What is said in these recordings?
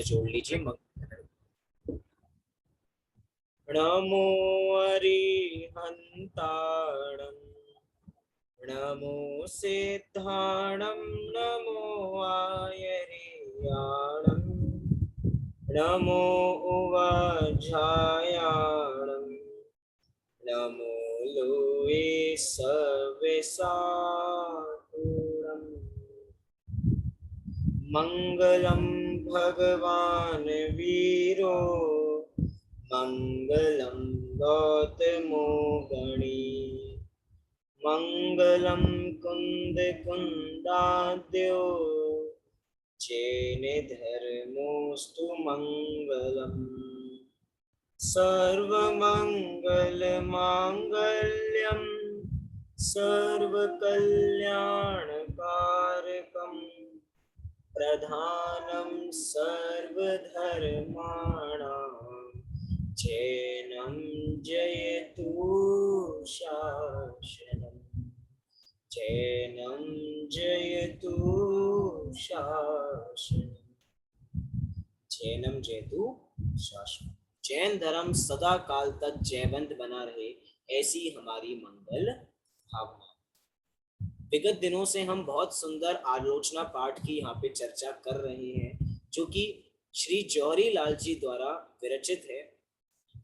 जोड़ लीजिए। नमो अरिहंताणं नमो सिद्धाणं नमो आयर्याणं नमो उवाझायाणं नमो लोये सविसाकुणम्। मंगलम भगवान वीरो मंगलम गौतमो गणी मंगलम कुंद कुंदाद्यो चेन धर्मोस्तु मंगलम। सर्वमंगल मांगल्यम सर्वकल्याणकारकम प्रधानं सर्वधर्माणां चैनं जयतु शासनं चैनं जयतु शासनं चैनं जयतु शासनं। जैन धर्म सदा काल तक जयवंत बना रहे, ऐसी हमारी मंगल भावना। विगत दिनों से हम बहुत सुंदर आलोचना पाठ की यहाँ पे चर्चा कर रहे हैं, जो कि श्री जौहरी लाल जी द्वारा विरचित है,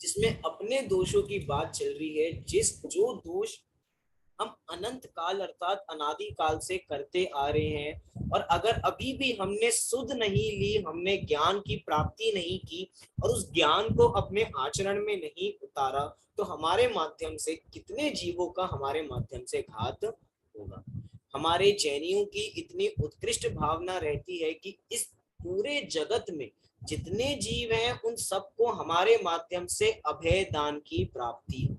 जिसमें अपने दोषों की बात चल रही है। जो दोष हम अनंत काल अर्थात अनादि काल से करते आ रहे हैं, और अगर अभी भी हमने सुध नहीं ली, हमने ज्ञान की प्राप्ति नहीं की और उस ज्ञान को अपने आचरण में नहीं उतारा, तो हमारे माध्यम से कितने जीवों का हमारे माध्यम से घात होगा। हमारे जैनियों की इतनी उत्कृष्ट भावना रहती है कि इस पूरे जगत में जितने जीव हैं उन सबको हमारे माध्यम से अभय दान की प्राप्ति हो,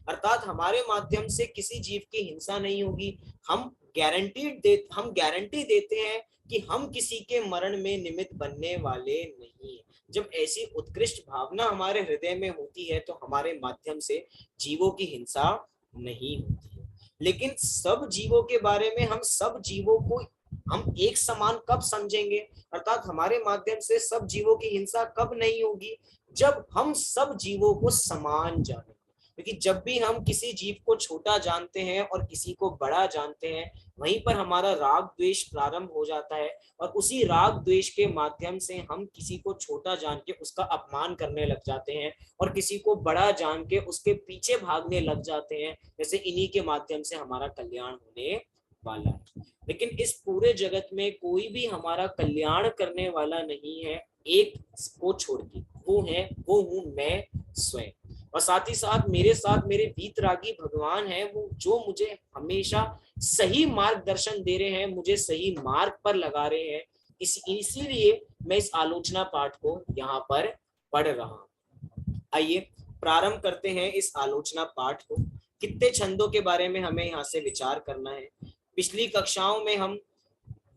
अर्थात हमारे माध्यम से किसी जीव की हिंसा नहीं होगी। हम गारंटी देते हैं कि हम किसी के मरण में निमित्त बनने वाले नहीं हैं। जब ऐसी उत्कृष्ट भावना हमारे हृदय में होती है तो हमारे माध्यम से जीवों की हिंसा नहीं होती है। लेकिन सब जीवों के बारे में हम सब जीवों को हम एक समान कब समझेंगे, अर्थात हमारे माध्यम से सब जीवों की हिंसा कब नहीं होगी, जब हम सब जीवों को समान जानें। क्योंकि जब भी हम किसी जीव को छोटा जानते हैं और किसी को बड़ा जानते हैं, वहीं पर हमारा राग द्वेष प्रारंभ हो जाता है, और उसी राग द्वेष के माध्यम से हम किसी को छोटा जान के उसका अपमान करने लग जाते हैं और किसी को बड़ा जान के उसके पीछे भागने लग जाते हैं। जैसे इन्हीं के माध्यम से हमारा कल्याण होने वाला है। लेकिन इस पूरे जगत में कोई भी हमारा कल्याण करने वाला नहीं है, एक को छोड़ के, वो हूं मैं स्वयं। और साथ ही साथ मेरे वीतरागी भगवान हैं, वो जो मुझे हमेशा सही मार्गदर्शन दे रहे हैं, मुझे सही मार्ग पर लगा रहे हैं। इसीलिए मैं इस आलोचना पाठ को यहाँ पर पढ़ रहा हूँ। आइए प्रारंभ करते हैं इस आलोचना पाठ को। कितने छंदों के बारे में हमें यहाँ से विचार करना है। पिछली कक्षाओं में हम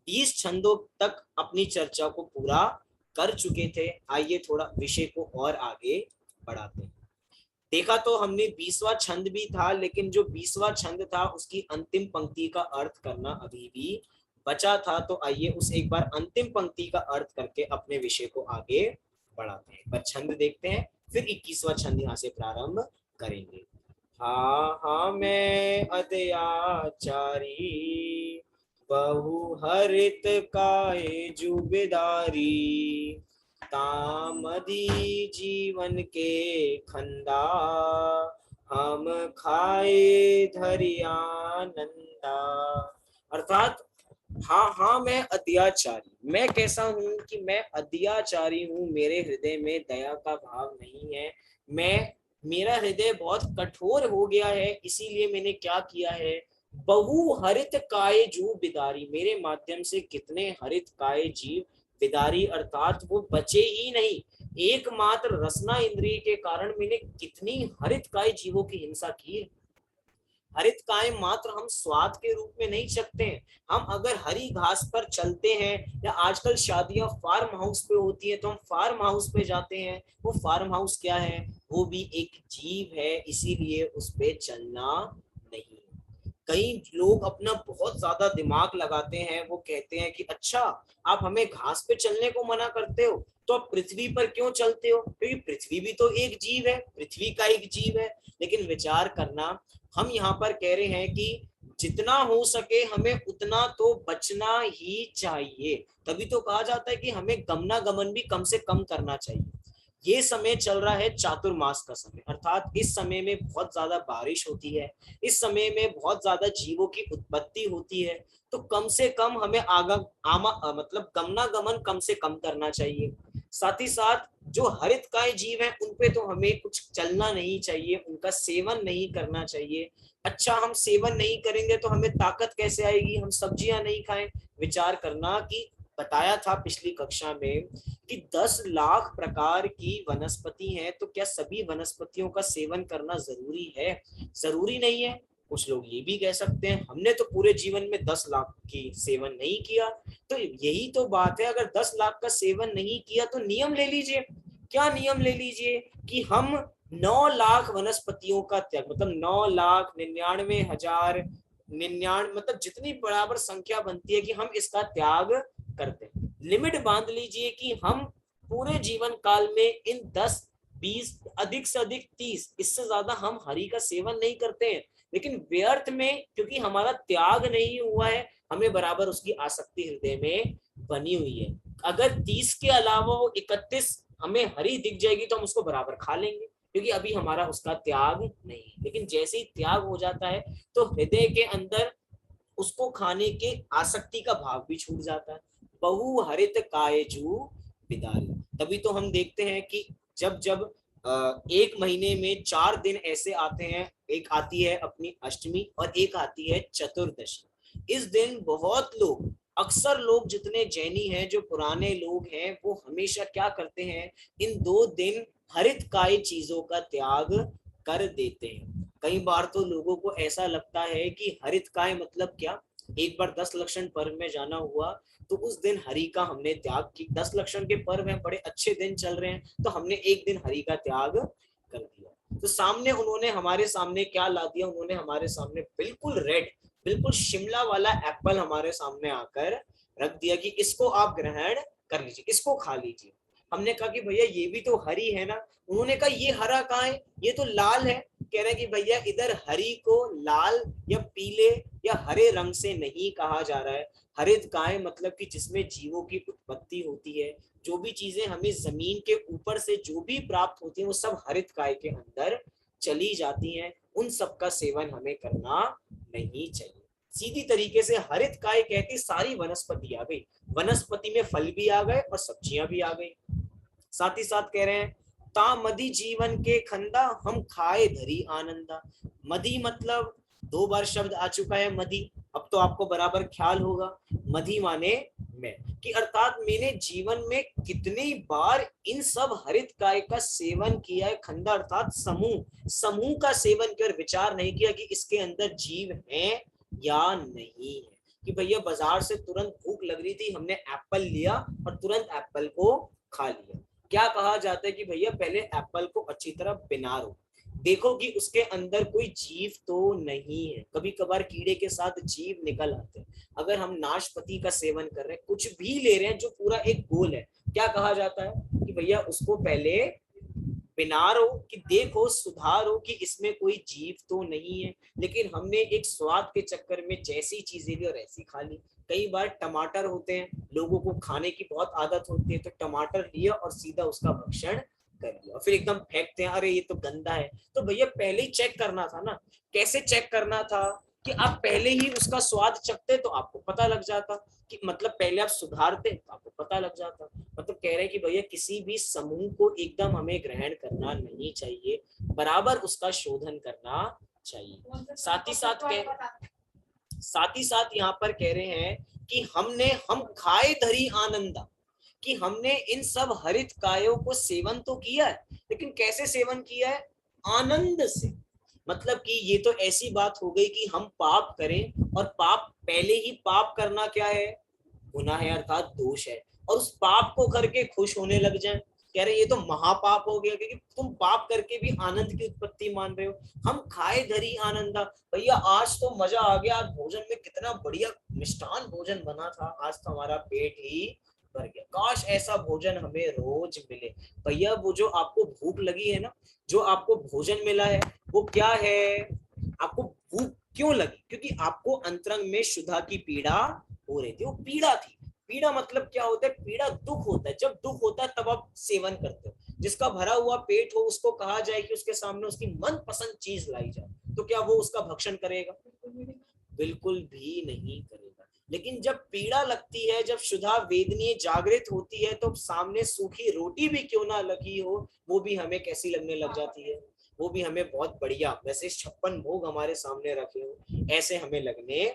20 छंदों तक अपनी चर्चा को पूरा कर चुके थे। आइए थोड़ा विषय को और आगे बढ़ाते हैं। देखा तो हमने 20वां छंद भी था, लेकिन जो 20वां छंद था उसकी अंतिम पंक्ति का अर्थ करना अभी भी बचा था। तो आइए उस एक बार अंतिम पंक्ति का अर्थ करके अपने विषय को आगे बढ़ाते हैं। पर छंद देखते हैं, फिर 21वां छंद यहाँ से प्रारंभ करेंगे। हा मैं अदयाचारी बहु हरित काय जुबेदारी तामदी जीवन के खंदा हम खाए धरियानंदा। अर्थात हाँ मैं अत्याचारी, मैं कैसा हूं कि मैं अत्याचारी हूं, मेरे हृदय में दया का भाव नहीं है। मेरा हृदय बहुत कठोर हो गया है, इसीलिए मैंने क्या किया है, बहु हरित काय जू बिदारी, मेरे माध्यम से कितने हरित काय जीव बिदारी अर्थात वो बचे ही नहीं। एकमात्र रसना इंद्रिय के कारण मैंने कितनी हरित काय जीवों की हिंसा की। हरित काय मात्र हम स्वाद के रूप में नहीं चखते हैं। हम अगर हरी घास पर चलते हैं, या आजकल शादियां फार्म हाउस पे होती है तो हम फार्म हाउस पे जाते हैं। वो फार्म हाउस क्या है, वो भी एक जीव है, इसीलिए उस पे चलना नहीं। कई लोग अपना बहुत ज्यादा दिमाग लगाते हैं, वो कहते हैं कि अच्छा आप हमें घास पे चलने को मना करते हो तो आप पृथ्वी पर क्यों चलते हो, क्योंकि पृथ्वी भी तो एक जीव है, पृथ्वी का एक जीव है। लेकिन विचार करना, हम यहाँ पर कह रहे हैं कि जितना हो सके हमें उतना तो बचना ही चाहिए। तभी तो कहा जाता है कि हमें गमनागमन भी कम से कम करना चाहिए। ये समय चल रहा है चातुर्मास का समय, अर्थात इस समय में बहुत ज्यादा बारिश होती है, इस समय में बहुत ज्यादा जीवों की उत्पत्ति होती है। तो कम से कम हमें मतलब गमनागमन कम से कम करना चाहिए। साथ ही साथ जो हरितकाय जीव हैं उन पे तो हमें कुछ चलना नहीं चाहिए, उनका सेवन नहीं करना चाहिए। अच्छा हम सेवन नहीं करेंगे तो हमें ताकत कैसे आएगी, हम सब्जियां नहीं खाएं। विचार करना कि बताया था पिछली कक्षा में कि 10 लाख प्रकार की वनस्पति हैं, तो क्या सभी वनस्पतियों का सेवन करना जरूरी है? जरूरी नहीं है। कुछ लोग ये भी कह सकते हैं हमने तो पूरे जीवन में 10 लाख की सेवन नहीं किया। तो यही तो बात है, अगर 10 लाख का सेवन नहीं किया तो नियम ले लीजिए। क्या नियम ले लीजिए कि हम 9 लाख वनस्पतियों का त्याग, मतलब 9,99,000 99, मतलब जितनी बराबर संख्या बनती है कि हम इसका त्याग करते हैं। लिमिट बांध लीजिए कि हम पूरे जीवन काल में इन 10 20 अधिक से अधिक 30, इससे ज्यादा हम हरि का सेवन नहीं करते हैं। लेकिन व्यर्थ में, क्योंकि हमारा त्याग नहीं हुआ है, हमें बराबर उसकी आसक्ति हृदय में बनी हुई है। अगर 30 के अलावा वो 31 हमें हरी दिख जाएगी तो हम उसको बराबर खा लेंगे, क्योंकि अभी हमारा उसका त्याग नहीं है। लेकिन जैसे ही त्याग हो जाता है तो हृदय के अंदर उसको खाने के आसक्ति का भाव भी छूट जाता है। बहु हरित कायजू विदाल। तभी तो हम देखते हैं कि जब जब एक महीने में 4 दिन ऐसे आते हैं, एक आती है अपनी अष्टमी और एक आती है चतुर्दशी। इस दिन बहुत लोग, अक्सर लोग जितने जैनी हैं, जो पुराने लोग हैं, वो हमेशा क्या करते हैं, इन 2 दिन हरित काय चीजों का त्याग कर देते हैं। कई बार तो लोगों को ऐसा लगता है कि हरित काय मतलब क्या। एक बार 10 लक्षण पर्व में जाना हुआ तो उस दिन हरि का हमने त्याग की। 10 लक्षण के पर्व हैं, बड़े अच्छे दिन चल रहे हैं, तो हमने एक दिन हरि का त्याग कर दिया। तो सामने उन्होंने हमारे सामने क्या ला दिया, उन्होंने हमारे सामने बिल्कुल रेड, बिल्कुल शिमला वाला एप्पल हमारे सामने आकर रख दिया कि इसको आप ग्रहण कर लीजिए, इसको खा लीजिए। हमने कहा कि भैया ये भी तो हरी है ना। उन्होंने कहा ये हरा कहाँ है, ये तो लाल है। कह रहे हैं कि भैया इधर हरी को लाल या पीले या हरे रंग से नहीं कहा जा रहा है। हरित काय मतलब कि जिसमें जीवों की उत्पत्ति होती है, जो भी चीजें हमें जमीन के ऊपर से जो भी प्राप्त होती है वो सब हरित काय के अंदर चली जाती हैं। उन सब का सेवन हमें करना नहीं चाहिए। सीधी तरीके से हरित काय कहती सारी वनस्पति आ गई, वनस्पति में फल भी आ गए और सब्जियां भी आ गई। साथ ही साथ कह रहे हैं ता मदी जीवन के खंदा, हम खाए धरी आनंदा। मदी मतलब 2 बार शब्द आ चुका है मदी, अब तो आपको बराबर ख्याल होगा। मदी माने मैं, कि अर्थात मैंने जीवन में कितनी बार इन सब हरित काय का सेवन किया है। खंदा अर्थात समूह, समूह का सेवन कर विचार नहीं किया कि इसके अंदर जीव हैं या नहीं है। कि भैया बाजार से तुरंत भूख लग रही थी, हमने एप्पल लिया और तुरंत एप्पल को खा लिया। क्या कहा जाता है कि भैया पहले एप्पल को अच्छी तरह बिनारो, देखो कि उसके अंदर कोई जीव तो नहीं है। कभी कभार कीड़े के साथ जीव निकल आते हैं। अगर हम नाशपाती का सेवन कर रहे हैं, कुछ भी ले रहे हैं जो पूरा एक गोल है, क्या कहा जाता है कि भैया उसको पहले बिनारो, कि देखो सुधारो कि इसमें कोई जीव तो नहीं है। लेकिन हमने एक स्वाद के चक्कर में जैसी चीजें ली और ऐसी खा ली। कई बार टमाटर होते हैं, लोगों को खाने की बहुत आदत होती है, तो टमाटर लिया और सीधा उसका भक्षण कर लिया, फिर एकदम फेंकते हैं, अरे ये तो गंदा है। तो भैया पहले ही चेक करना था ना। कैसे चेक करना था कि आप पहले ही उसका स्वाद चखते तो आपको पता लग जाता, कि मतलब पहले आप सुधारते तो आपको पता लग जाता। मतलब कह रहे हैं कि भैया किसी भी समूह को एकदम हमें ग्रहण करना नहीं चाहिए, बराबर उसका शोधन करना चाहिए। साथ ही साथ यहाँ पर कह रहे हैं कि हम खाए धरी आनंदा, कि हमने इन सब हरित कायों को सेवन तो किया है, लेकिन कैसे सेवन किया है, आनंद से। मतलब कि ये तो ऐसी बात हो गई कि हम पाप करें, और पाप पहले ही पाप करना क्या है, गुनाह है, अर्थात दोष है, और उस पाप को करके खुश होने लग जाएं। कह रहे ये तो महापाप हो गया, क्योंकि तुम पाप करके भी आनंद की उत्पत्ति मान रहे हो। हम खाए धरी आनंदा, भैया आज तो मजा आ गया, आज भोजन में कितना बढ़िया मिष्ठान भोजन बना था, आज तो हमारा पेट ही भर गया, काश ऐसा भोजन हमें रोज मिले। भैया वो जो आपको भूख लगी है ना, जो आपको भोजन मिला है, वो क्या है, आपको भूख क्यों लगी, क्योंकि आपको अंतरंग में शुद्धा की पीड़ा हो रही थी, वो पीड़ा थी। पीड़ा मतलब क्या होता है, पीड़ा दुख होता है, जब दुख होता है तब आप सेवन करते हो। जिसका भरा हुआ पेट हो उसको कहा जाए कि उसके सामने उसकी मनपसंद चीज लाई जाए, तो क्या वो उसका भक्षण करेगा, बिल्कुल भी नहीं करेगा। लेकिन जब पीड़ा लगती है, जब शुद्धा वेदनीय जागृत होती है, तो सामने सूखी रोटी भी क्यों ना लगी हो, वो भी हमें कैसी लगने लग जाती है, वो भी हमें बहुत बढ़िया, वैसे 56 भोग हमारे सामने रखे हो ऐसे हमें लगने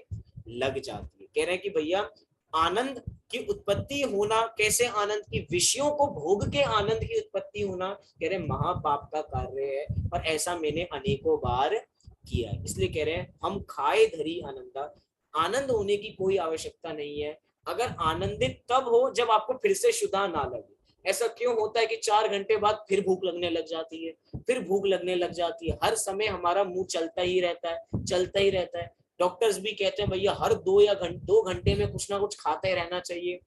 लग जाती है। कह रहे हैं कि भैया आनंद की उत्पत्ति होना, कैसे आनंद की, विषयों को भोग के आनंद की उत्पत्ति होना, कह रहे महापाप का कार्य है, और ऐसा मैंने अनेकों बार किया है। इसलिए कह रहे हैं हम खाए धरी आनंदा, आनंद होने की कोई आवश्यकता नहीं है। अगर आनंदित तब हो जब आपको फिर से शुद्धा ना लगे। ऐसा क्यों होता है कि 4 घंटे बाद फिर भूख लगने लग जाती है, फिर भूख लगने लग जाती है, हर समय हमारा मुंह चलता ही रहता है, चलता ही रहता है। डॉक्टर्स भी कहते हैं भैया हर 2 घंटे में कुछ ना कुछ खाते रहना चाहिए।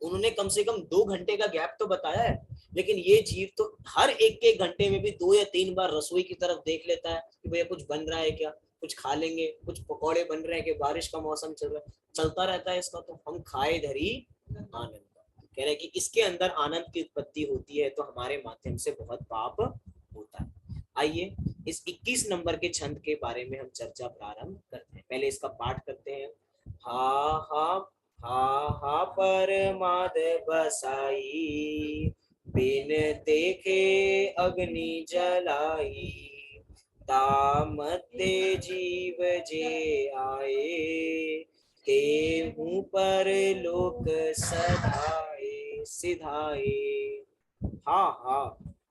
उन्होंने कम से कम 2 घंटे का गैप तो बताया है, लेकिन ये जीव तो हर एक घंटे में भी 2 या 3 बार रसोई की तरफ देख लेता है कि भैया कुछ बन रहा है क्या, कुछ खा लेंगे, कुछ पकौड़े बन रहे हैं कि बारिश का मौसम चल रहा है, चलता रहता है इसका। तो हम खाए धरी आनंद, कह रहे हैं कि इसके अंदर आनंद की उत्पत्ति होती है, तो हमारे माध्यम से बहुत पाप होता है। आइए इस 21 नंबर के छंद के बारे में हम चर्चा प्रारंभ करते हैं। पहले इसका पाठ करते हैं। हा हा हा हा परमाद बसाई, बिन देखे अग्नि जलाई, तामते जीव जे आए, तेहू पर लोक सधाए सिधाए। हा हा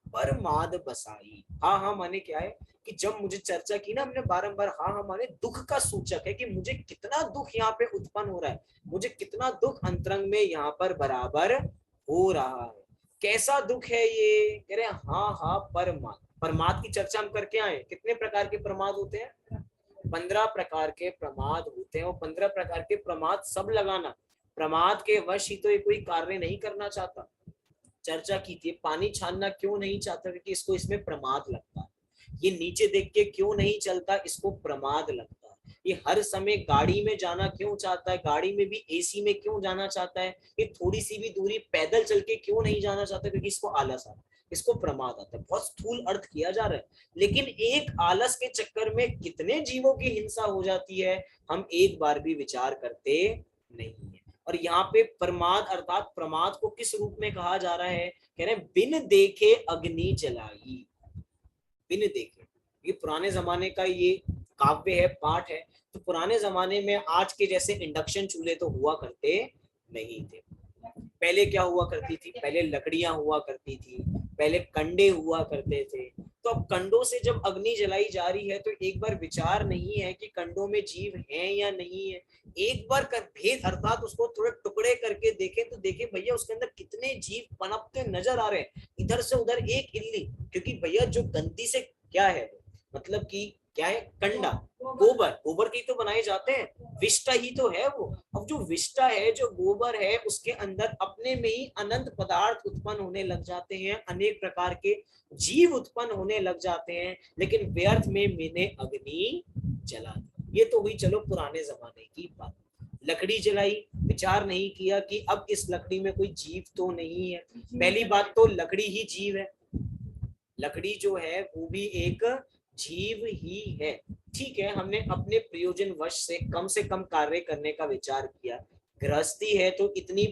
परमाद बसाई, हा हा माने क्या है कि जब मुझे चर्चा की ना हमने बारंबार, हा हा माने दुख का सूचक है कि मुझे कितना दुख यहाँ पे उत्पन्न हो रहा है, मुझे कितना दुख अंतरंग में यहाँ पर बराबर हो रहा है। कैसा दुख है ये, कह रहे हैं हाँ हाँ परमाद। परमाद की चर्चा हम करके आए, कितने प्रकार के प्रमाद होते हैं, 15 प्रकार के प्रमाद होते हैं। और 15 प्रकार के प्रमाद सब लगाना, प्रमाद के वश ही तो ये कोई कार्य नहीं करना चाहता। चर्चा की थी पानी छानना क्यों नहीं चाहता, क्योंकि इसको इसमें प्रमाद लगता है। ये नीचे देख के क्यों नहीं चलता, इसको प्रमाद लगता है। ये हर समय गाड़ी में जाना क्यों चाहता है, गाड़ी में भी एसी में क्यों जाना चाहता है, ये थोड़ी सी भी दूरी पैदल चल के क्यों नहीं जाना चाहता, क्योंकि इसको आलस आता है, इसको प्रमाद आता है। बहुत स्थूल अर्थ किया जा रहा है, लेकिन एक आलस के चक्कर में कितने जीवों की हिंसा हो जाती है, हम एक बार भी विचार करते नहीं है। और यहाँ पे प्रमाद अर्थात प्रमाद को किस रूप में कहा जा रहा है, कह रहे हैं बिन देखे अग्नि जलाई, बिन देखे। ये पुराने जमाने का ये काव्य है, पाठ है। तो पुराने जमाने में आज के जैसे इंडक्शन चूल्हे तो हुआ करते नहीं थे। पहले क्या हुआ करती थी, पहले लकड़ियां हुआ करती थी, पहले कंडे हुआ करते थे। तो अब कंडों से जब अग्नि जलाई जा रही है, तो एक बार विचार नहीं है कि कंडों में जीव हैं या नहीं है। एक बार कर भेद अर्थात उसको थोड़े टुकड़े करके देखें, तो देखें भैया उसके अंदर कितने जीव पनपते नजर आ रहे हैं, इधर से उधर एक इल्ली। क्योंकि भैया जो गंदी से क्या है, मतलब कि क्या है, कंडा, गोबर, गोबर के ही तो बनाए जाते हैं, विष्टा ही तो है वो। अब जो विष्टा है, जो गोबर है, उसके अंदर अपने में ही अनंत पदार्थ उत्पन्न होने लग जाते हैं, अनेक प्रकार के जीव उत्पन्न होने लग जाते हैं, लेकिन व्यर्थ में मैंने अग्नि जला दी। ये तो हुई चलो पुराने जमाने की बात। लकड़ी जलाई, विचार नहीं किया कि अब इस लकड़ी में कोई जीव तो नहीं है। पहली बात तो लकड़ी ही जीव है, लकड़ी जो है वो भी एक जीव ही है। ठीक है, हमने अपने प्रयोजन वश से कम कार्य करने का विचार किया। गृहस्थी है तो इतनी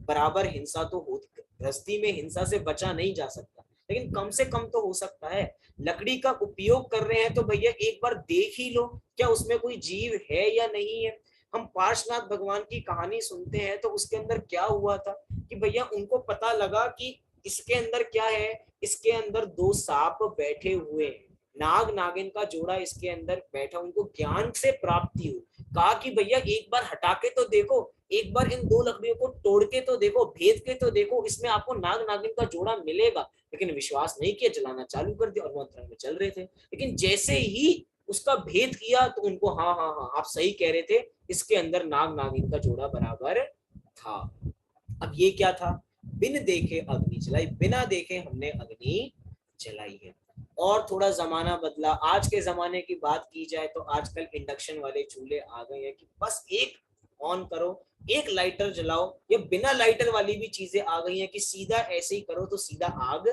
बराबर हिंसा तो होती, गृहस्थी में हिंसा से बचा नहीं जा सकता, लेकिन कम से कम तो हो सकता है। लकड़ी का उपयोग कर रहे हैं तो भैया एक बार देख ही लो क्या उसमें कोई जीव है या नहीं है। हम पार्श्वनाथ भगवान की कहानी सुनते हैं तो उसके अंदर क्या हुआ था कि भैया उनको पता लगा कि इसके अंदर क्या है, इसके अंदर 2 सांप बैठे हुए हैं, नाग नागिन का जोड़ा इसके अंदर बैठा, उनको ज्ञान से प्राप्ति हुई। कहा कि भैया एक बार हटा के तो देखो एक बार इन दो लकड़ियों को तोड़ के तो देखो, भेद के तो देखो, इसमें आपको नाग नागिन का जोड़ा मिलेगा। लेकिन विश्वास नहीं किया, जलाना चालू कर दिया और वो अंतरंग में चल रहे थे। लेकिन जैसे ही उसका भेद किया तो उनको, हाँ हाँ हाँ आप सही कह रहे थे, इसके अंदर नाग नागिन का जोड़ा बराबर था। अब ये क्या था, बिन देखे अग्नि जलाई, बिना देखे हमने अग्नि जलाई है। और थोड़ा जमाना बदला, आज के जमाने की बात की जाए तो आजकल इंडक्शन वाले चूल्हे आ गए हैं कि बस एक ऑन करो, एक लाइटर जलाओ, या बिना लाइटर वाली भी चीजें आ गई हैं कि सीधा ऐसे ही करो तो सीधा आग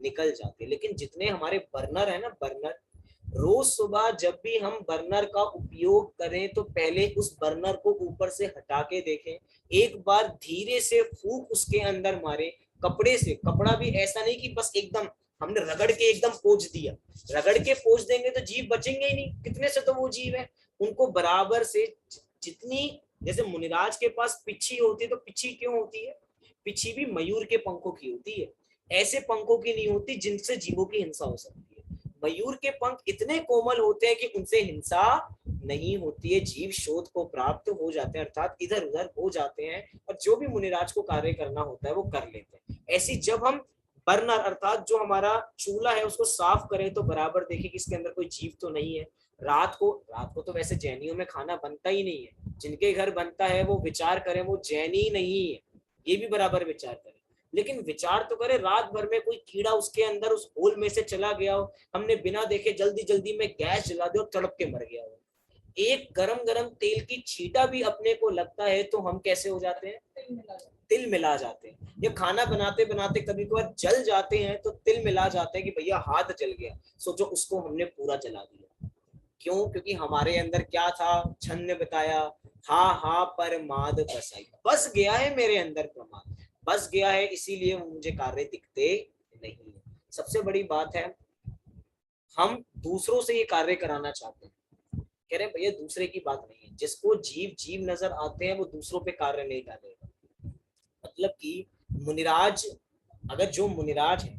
निकल जाती है। लेकिन जितने हमारे बर्नर है ना, बर्नर, रोज सुबह जब भी हम बर्नर का उपयोग करें तो पहले उस बर्नर को ऊपर से हटा के देखें, एक बार धीरे से फूंक उसके अंदर मारे कपड़े से। कपड़ा भी ऐसा नहीं कि बस एकदम हमने रगड़ के एकदम पोंछ दिया, रगड़ के पोंछ देंगे तो जीव बचेंगे ही नहीं, कितने से तो वो जीव है। उनको बराबर से, जितनी, जैसे मुनिराज के पास पिच्छी होती है, तो पिच्छी क्यों होती है, पिच्छी भी मयूर के पंखों की होती है, ऐसे पंखों की नहीं होती जिनसे जीवों की हिंसा हो सकती है। मयूर के पंख इतने कोमल होते हैं कि उनसे हिंसा नहीं होती है, जीव शोध को प्राप्त हो जाते हैं, अर्थात इधर उधर हो जाते हैं, और जो भी मुनिराज को कार्य करना होता है वो कर लेते हैं। ऐसी जब हम बर्नर अर्थात जो हमारा चूल्हा है उसको साफ करें तो बराबर देखें कि इसके अंदर कोई जीव तो नहीं है। रात को तो वैसे जैनियों में खाना बनता ही नहीं है, जिनके घर बनता है वो विचार करें वो जैनी नहीं है, ये भी बराबर विचार करें। लेकिन विचार तो करे, रात भर में कोई कीड़ा उसके अंदर उस होल में से चला गया हो, हमने बिना देखे जल्दी जल्दी में गैस जला दे और तड़प के मर गया हो, एक गरम गरम तेल की छींटा भी अपने को लगता है तो हम कैसे हो जाते हैं, तिल मिला जाते हैं। या खाना बनाते बनाते कभी कभार जल जाते हैं तो तिल मिला जाते हैं कि भैया हाथ जल गया, सोचो उसको हमने पूरा जला दिया। क्यों, क्योंकि हमारे अंदर क्या था, छंद ने बताया, हा हा पर माद बसाई, बस गया है मेरे अंदर प्रमाद, बस गया है, इसीलिए मुझे कार्य दिखते नहीं है। सबसे बड़ी बात है, हम दूसरों से ये कार्य कराना चाहते हैं, कह रहे भैया दूसरे की बात नहीं है, जिसको जीव जीव नजर आते हैं वो दूसरों पे कार्य नहीं करेगा। मतलब कि मुनिराज, अगर जो मुनिराज है,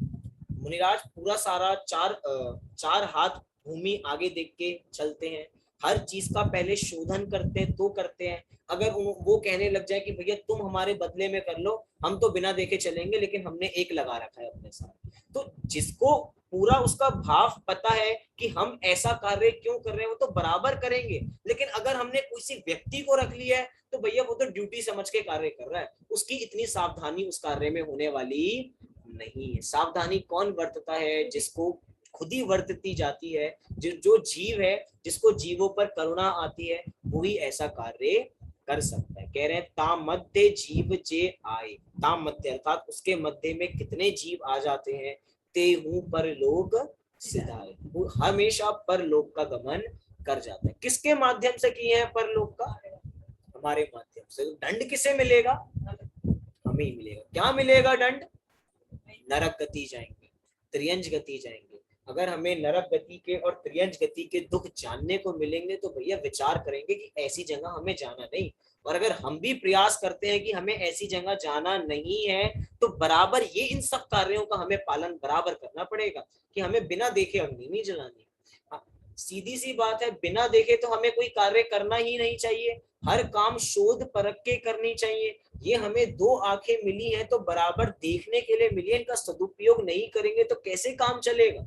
मुनिराज पूरा सारा चार हाथ भूमि आगे देख के चलते हैं, हर चीज का पहले शोधन करते हैं तो करते हैं। अगर वो कहने लग जाए कि भैया तुम हमारे बदले में कर लो, हम तो बिना देखे चलेंगे, लेकिन हमने एक लगा रखा है अपने साथ, तो जिसको पूरा उसका भाव पता है कि हम ऐसा कार्य क्यों कर रहे हैं वो तो बराबर करेंगे। लेकिन अगर हमने किसी व्यक्ति को रख लिया है तो भैया वो तो ड्यूटी समझ के कार्य कर रहा है, उसकी इतनी सावधानी उस कार्य में होने वाली नहीं है। सावधानी कौन बरतता है, जिसको खुद ही वर्तती जाती है, जो जीव है, जिसको जीवों पर करुणा आती है, वही ऐसा कार्य कर सकता है। कह रहे हैं ता मध्य जीव जे आए, ता मध्य अर्थात उसके मध्य में कितने जीव आ जाते हैं, ते हूं पर लोग सिधाए, वो हमेशा परलोक का गमन कर जाता है। किसके माध्यम से किए हैं परलोक का, हमारे माध्यम से। दंड किसे मिलेगा, हमें ही मिलेगा। क्या मिलेगा दंड, नरक गति जाएंगे, त्रियंज गति जाएंगे। अगर हमें नरक गति के और त्रियंज गति के दुख जानने को मिलेंगे तो भैया विचार करेंगे कि ऐसी जगह हमें जाना नहीं। और अगर हम भी प्रयास करते हैं कि हमें ऐसी जगह जाना नहीं है तो बराबर ये इन सब कार्यों का हमें पालन बराबर करना पड़ेगा कि हमें बिना देखे अग्नि नहीं जलानी। सीधी सी बात है, बिना देखे तो हमें कोई कार्य करना ही नहीं चाहिए, हर काम शोध परख के करनी चाहिए। ये हमें दो आंखें मिली हैं तो बराबर देखने के लिए मिली है, इनका सदुपयोग नहीं करेंगे तो कैसे काम चलेगा।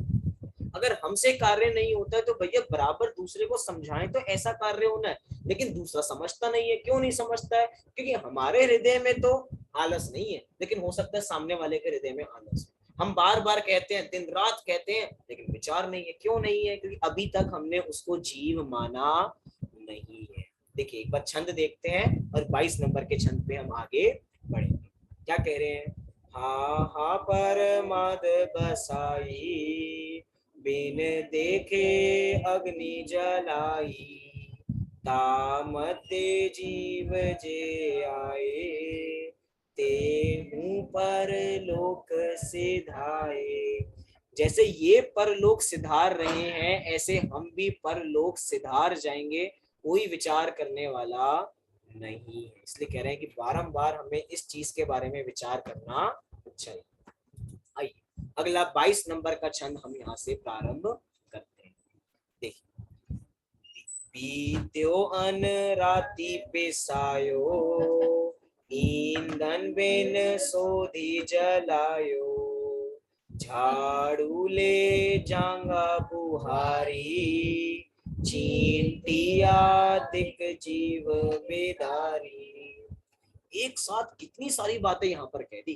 अगर हमसे कार्य नहीं होता है तो भैया बराबर दूसरे को समझाएं तो ऐसा कार्य होना है। लेकिन दूसरा समझता नहीं है, क्यों नहीं समझता है, क्योंकि हमारे हृदय में तो आलस नहीं है, लेकिन हो सकता है सामने वाले के हृदय में आलस है। हम बार बार कहते हैं, दिन रात कहते हैं, लेकिन विचार नहीं है। क्यों नहीं है, क्योंकि अभी तक हमने उसको जीव माना नहीं है। देखिए एक बार छंद देखते हैं और 22 नंबर के छंद पे हम आगे बढ़ेंगे। क्या कह रहे हैं, हा हा पर मद बसाई, बिन देखे अग्नि जलाई, तामते जीव जे आए, ते हूँ पर लोक सिधाए। जैसे ये परलोक सिधार रहे हैं ऐसे हम भी परलोक सिधार जाएंगे, कोई विचार करने वाला नहीं है। इसलिए कह रहे हैं कि बारंबार हमें इस चीज के बारे में विचार करना चाहिए। आइए अगला 22 नंबर का छंद हम यहाँ से प्रारंभ करते हैं। देखिए, बीत्यो अन राति पे सायो, ईंधन बिन सोधी जलायो, झाड़ू ले जांगा बुहारी, चींटिया दिक जीव बेदारी। एक साथ कितनी सारी बातें यहाँ पर कह दी।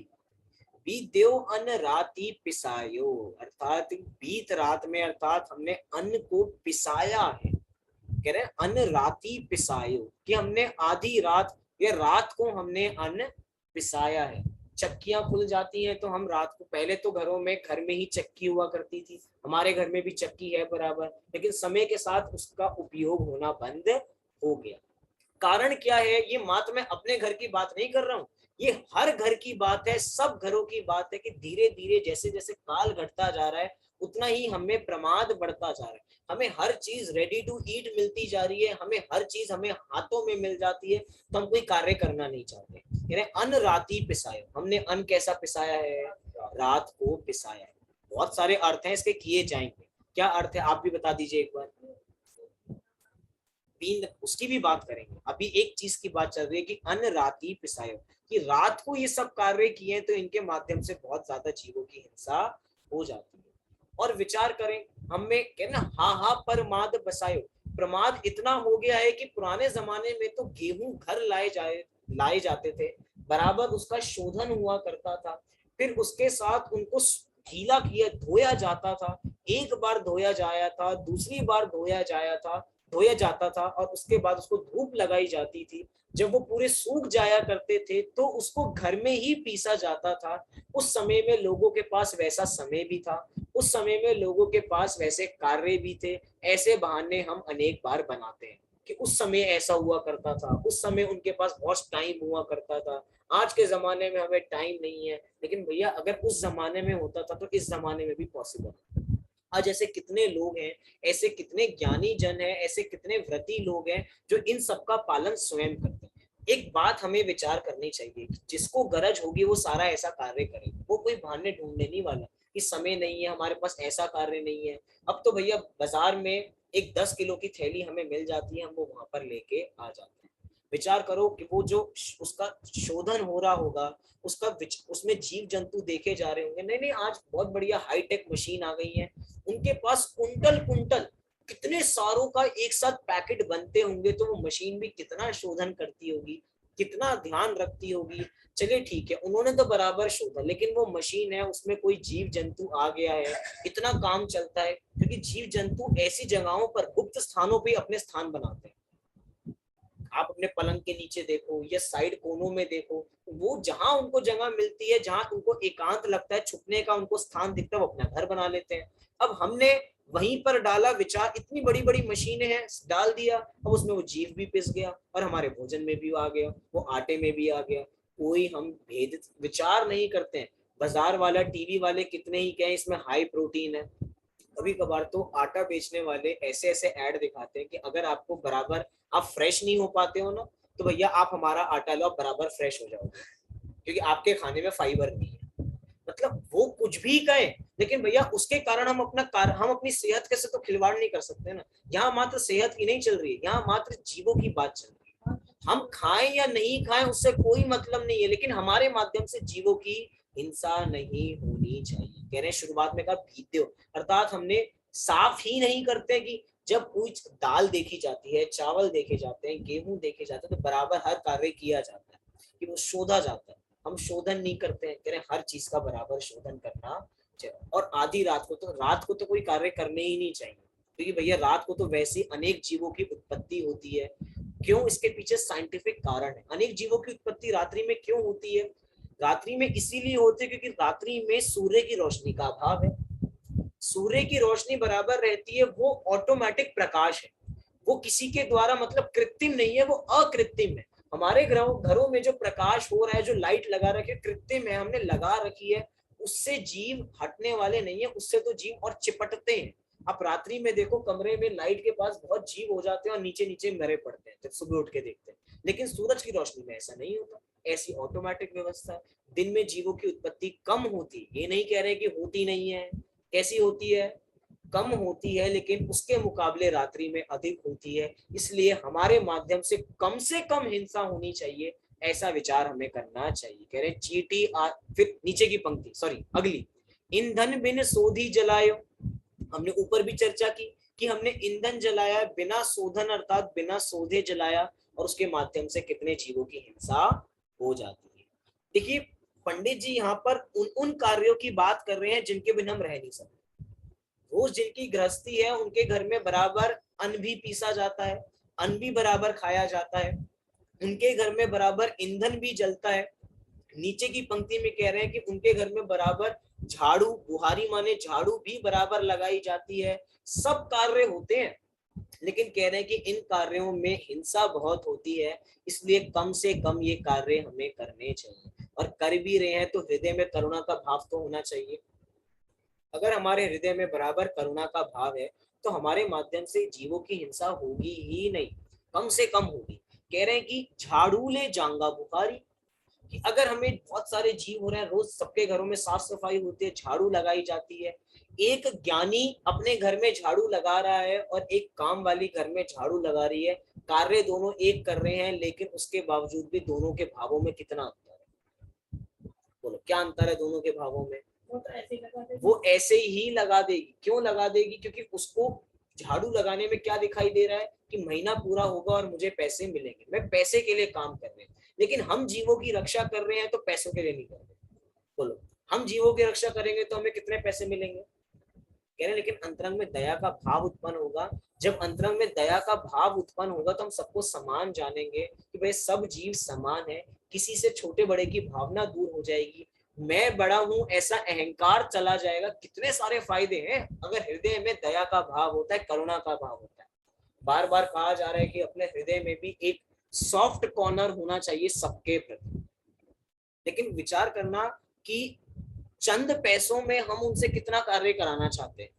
बीत देव अन्न राती पिसायो, अर्थात बीत रात में, अर्थात हमने अन्न को पिसाया है। कह रहे हैं अन्न राती पिसायो, कि हमने आधी रात या रात को हमने अन्न पिसाया है। चक्कियां खुल जाती हैं तो हम रात को, पहले तो घरों में, घर में ही चक्की हुआ करती थी, हमारे घर में भी चक्की है बराबर, लेकिन समय के साथ उसका उपयोग होना बंद हो गया। कारण क्या है? ये मात्र मैं अपने घर की बात नहीं कर रहा हूँ, ये हर घर की बात है, सब घरों की बात है कि धीरे धीरे जैसे जैसे काल घटता जा रहा है उतना ही हमें प्रमाद बढ़ता जा रहा है। हमें हर चीज रेडी टू ईट मिलती जा रही है, हमें हर चीज हमें हाथों में मिल जाती है, तो हम कोई कार्य करना नहीं चाहते। यानी अन्न राती पिसाया, हमने अन्न कैसा पिसाया है? रात को पिसाया है। बहुत सारे अर्थ हैं इसके, किए जाएंगे। क्या अर्थ है आप भी बता दीजिए एक बार। उसकी भी बात करेंगे। अभी एक चीज की बात चल रही है कि अन्न राती पिसायो, कि रात को ये सब कार्य किए तो इनके माध्यम से बहुत ज्यादा जीवों की हिंसा हो जाती है। और विचार करें, हमें कहना हा हा परमाद बसायो, प्रमाद इतना हो गया है कि पुराने जमाने में तो गेहूं घर लाए जाते थे, बराबर उसका शोधन हुआ करता था, फिर उसके साथ उनको गीला किया, धोया जाता था, एक बार धोया जाया था, दूसरी बार धोया जाता था और उसके बाद उसको धूप लगाई जाती थी। जब वो पूरे सूख जाया करते थे तो उसको घर में ही पीसा जाता था। उस समय में लोगों के पास वैसा समय भी था, उस समय में लोगों के पास वैसे कार्य भी थे। ऐसे बहाने हम अनेक बार बनाते हैं कि उस समय ऐसा हुआ करता था, उस समय उनके पास बहुत टाइम हुआ करता था, आज के जमाने में हमें टाइम नहीं है। लेकिन भैया अगर उस जमाने में होता था तो इस जमाने में भी पॉसिबल है। आज ऐसे कितने लोग हैं, ऐसे कितने ज्ञानी जन हैं, ऐसे कितने व्रती लोग हैं जो इन सब का पालन स्वयं करते हैं। एक बात हमें विचार करनी चाहिए कि जिसको गरज होगी वो सारा ऐसा कार्य करे, वो कोई बहाने ढूंढने नहीं वाला कि समय नहीं है हमारे पास, ऐसा कार्य नहीं है। अब तो भैया बाजार में एक 10 किलो की थैली हमें मिल जाती है, हम वो वहां पर लेके आ जाते हैं। विचार करो कि वो जो उसका शोधन हो रहा होगा, उसमें जीव जंतु देखे जा रहे होंगे। नहीं नहीं, आज बहुत बढ़िया हाईटेक मशीन आ गई है, उनके पास कुंटल कुंटल कितने सारों का एक साथ पैकेट बनते होंगे, तो वो मशीन भी कितना शोधन करती होगी, कितना ध्यान रखती होगी। चलिए ठीक है, उन्होंने तो बराबर शोधा, लेकिन वो मशीन है, उसमें कोई जीव जंतु आ गया है, इतना काम चलता है क्योंकि जीव जंतु ऐसी जगहों पर, गुप्त स्थानों पर अपने स्थान बनाते हैं। आप अपने पलंग के नीचे देखो या साइड कोनों में देखो, वो जहां उनको जगह मिलती है, जहां उनको एकांत लगता है, छुपने का उनको स्थान दिखता है, वो अपना घर बना लेते हैं। अब हमने वहीं पर डाला विचार, इतनी बड़ी बड़ी मशीनें हैं, डाल दिया, अब उसमें वो जीव भी पिस गया और हमारे भोजन में भी आ गया, वो आटे में भी आ गया। कोई हम भेद विचार नहीं करते हैं। बाजार वाला, टीवी वाले कितने ही कहें इसमें हाई प्रोटीन है, कभी कभार तो आटा बेचने वाले ऐसे ऐसे ऐड दिखाते हैं कि अगर आपको बराबर, आप फ्रेश नहीं हो पाते हो ना, तो भैया आप हमारा आटा लो, आप बराबर फ्रेश हो जाओगे क्योंकि आपके खाने में फाइबर नहीं है। मतलब वो कुछ भी कहे, लेकिन भैया उसके कारण हम अपनी सेहत के से तो खिलवाड़ नहीं कर सकते ना। यहाँ मात्र सेहत की नहीं चल रही है, यहाँ मात्र जीवों की बात चल रही है। हम खाएं या नहीं खाएं उससे कोई मतलब नहीं है, लेकिन हमारे माध्यम से जीवों की हिंसा नहीं होनी चाहिए। कह रहे हैं शुरुआत में कहा भीत्यो, अर्थात हमने साफ ही नहीं करते कि जब कोई दाल देखी जाती है, चावल देखे जाते हैं, गेहूं देखे जाते हैं, तो बराबर हर कार्य किया जाता है कि वो शोधा जाता है। हम शोधन नहीं करते हैं, कह रहे हर चीज का बराबर शोधन करना चाहिए। और आधी रात को तो कोई कार्य करने ही नहीं चाहिए, क्योंकि भैया रात को तो वैसे अनेक जीवों की उत्पत्ति होती है। क्यों? इसके पीछे साइंटिफिक कारण है। अनेक जीवों की उत्पत्ति रात्रि में क्यों होती है? रात्रि में इसीलिए होती है क्योंकि रात्रि में सूर्य की रोशनी का अभाव है। सूर्य की रोशनी बराबर रहती है, वो ऑटोमेटिक प्रकाश है, वो किसी के द्वारा मतलब कृत्रिम नहीं है, वो अकृत्रिम है। हमारे घरों में जो प्रकाश हो रहा है, जो लाइट लगा रखी है, कृत्रिम है, हमने लगा रखी है, उससे जीव हटने वाले नहीं है, उससे तो जीव और चिपटते हैं। आप रात्रि में देखो, कमरे में लाइट के पास बहुत जीव हो जाते हैं और नीचे नीचे मरे पड़ते हैं जब सुबह उठ के देखते हैं। लेकिन सूरज की रोशनी में ऐसा नहीं होता, ऐसी ऑटोमेटिक व्यवस्था है। दिन में जीवों की उत्पत्ति कम होती, ये नहीं कह रहे कि होती नहीं है, कैसी होती है, कम होती है, लेकिन उसके मुकाबले रात्रि में अधिक होती है। इसलिए हमारे माध्यम से कम हिंसा होनी चाहिए, ऐसा विचार हमें करना चाहिए। कह रहे चीटी फिर नीचे की पंक्ति, सॉरी अगली, ईंधन बिन सोधी जलायो। हमने ऊपर भी चर्चा की कि हमने ईंधन जलाया बिना शोधन अर्थात बिना शोधे जलाया, और उसके माध्यम से कितने जीवों की हिंसा हो जाती है। देखिए पंडित जी यहाँ पर उन उन कार्यों की बात कर रहे हैं जिनके बिना हम रह नहीं सकते। रोज जिनकी गृहस्थी है उनके घर में बराबर अन्न भी पीसा जाता है, अन्न भी बराबर खाया जाता है, उनके घर में बराबर ईंधन भी जलता है। नीचे की पंक्ति में कह रहे हैं कि उनके घर में बराबर झाड़ू, बुहारी माने झाड़ू भी बराबर लगाई जाती है, सब कार्य होते हैं। लेकिन कह रहे हैं कि इन कार्यों में हिंसा बहुत होती है, इसलिए कम से कम ये कार्य हमें करने चाहिए। और कर भी रहे हैं तो हृदय में करुणा का भाव तो होना चाहिए। अगर हमारे हृदय में बराबर करुणा का भाव है तो हमारे माध्यम से जीवों की हिंसा होगी ही नहीं, कम से कम होगी। कह रहे हैं कि झाड़ू ले जांगा बुखारी, कि अगर हमें बहुत सारे जीव हो रहे हैं, रोज सबके घरों में साफ सफाई होती है, झाड़ू लगाई जाती है, एक ज्ञानी अपने घर में झाड़ू लगा रहा है और एक काम वाली घर में झाड़ू लगा रही है, कार्य दोनों एक कर रहे हैं, लेकिन उसके बावजूद भी दोनों के भावों में कितना अंतर है? बोलो क्या अंतर है दोनों के भावों में? वो ऐसे ही लगा देगी। क्यों लगा देगी? क्योंकि उसको झाड़ू लगाने में क्या दिखाई दे रहा है कि महीना पूरा होगा और मुझे पैसे मिलेंगे, मैं पैसे के लिए काम कर रहे हैं। लेकिन हम जीवों की रक्षा कर रहे हैं तो पैसों के लिए नहीं कर रहे। बोलो हम जीवों की रक्षा करेंगे तो हमें कितने पैसे मिलेंगे? कह रहे हैं लेकिन अंतरंग में दया का भाव उत्पन्न होगा। जब अंतरंग में दया का भाव उत्पन्न होगा तो हम सबको समान जानेंगे कि भाई सब जीव समान है, किसी से छोटे बड़े की भावना दूर हो जाएगी, मैं बड़ा हूं ऐसा अहंकार चला जाएगा। कितने सारे फायदे हैं अगर हृदय में दया का भाव होता है, करुणा का भाव होता है। बार बार कहा जा रहा है कि अपने हृदय में भी एक सॉफ्ट कॉर्नर होना चाहिए सबके प्रति। लेकिन विचार करना कि चंद पैसों में हम उनसे कितना कार्य कराना चाहते हैं।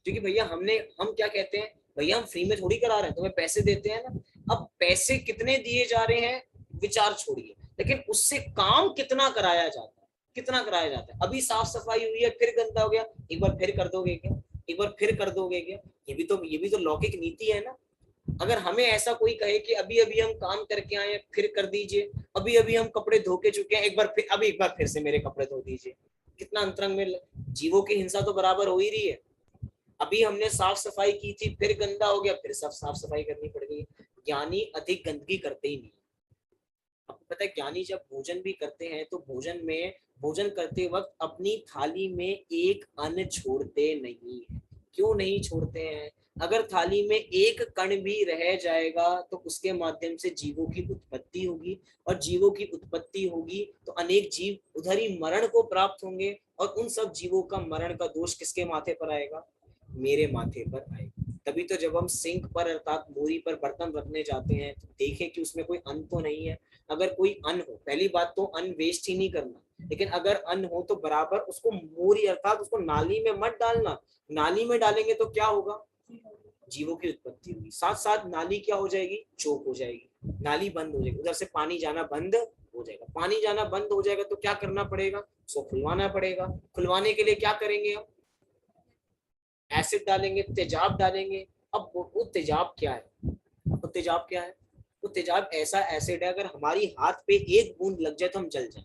क्योंकि भैया हम क्या कहते हैं, भैया हम फ्री में थोड़ी करा रहे हैं, तुम्हें पैसे देते हैं ना। अब पैसे कितने दिए जा रहे हैं विचार छोड़िए, लेकिन उससे काम कितना कराया जाता है, कितना कराया जाता है। अभी साफ सफाई हुई है फिर गंदा हो गया, एक बार फिर कर दोगे क्या? एक बार फिर कर दोगे क्या? ये भी तो लौकिक नीति है ना। अगर हमें ऐसा कोई कहे कि अभी अभी हम काम करके आए फिर कर दीजिए, अभी अभी हम कपड़े धो के चुके हैं, एक बार फिर से मेरे कपड़े धो दीजिए, कितना अंतरंग में जीवों की हिंसा तो बराबर हो ही रही है। अभी हमने साफ सफाई की थी फिर गंदा हो गया, फिर सब साफ सफाई करनी पड़ गई। ज्ञानी अधिक गंदगी करते ही नहीं। आपको पता है ज्ञानी जब भोजन भी करते हैं तो भोजन करते वक्त अपनी थाली में एक अन्न छोड़ते नहीं है। क्यों नहीं छोड़ते हैं? अगर थाली में एक कण भी रह जाएगा तो उसके माध्यम से जीवों की उत्पत्ति होगी, और जीवों की उत्पत्ति होगी तो अनेक जीव उधर ही मरण को प्राप्त होंगे, और उन सब जीवों का मरण का दोष किसके माथे पर आएगा? मेरे माथे पर आएगा। तभी तो जब हम सिंक पर अर्थात मोरी पर बर्तन रखने जाते हैं तो देखें कि उसमें कोई अन्न तो नहीं है। अगर कोई अन्न हो, पहली बात तो अन्न वेस्ट ही नहीं करना, लेकिन अगर अन्न हो तो बराबर उसको मोरी अर्थात उसको नाली में मत डालना। नाली में डालेंगे तो क्या होगा? जीवों की उत्पत्ति होगी, साथ साथ नाली क्या हो जाएगी? चोक हो जाएगी, नाली बंद हो जाएगी, उधर से पानी जाना बंद हो जाएगा। पानी जाना बंद हो जाएगा तो क्या करना पड़ेगा? उसको खुलवाना पड़ेगा। खुलवाने के लिए क्या करेंगे हम? एसिड डालेंगे, तेजाब डालेंगे। अब वो तेजाब क्या है? वो तेजाब क्या है? वो तेजाब ऐसा एसिड है, अगर हमारी हाथ पे एक बूंद लग जाए तो हम जल जाए।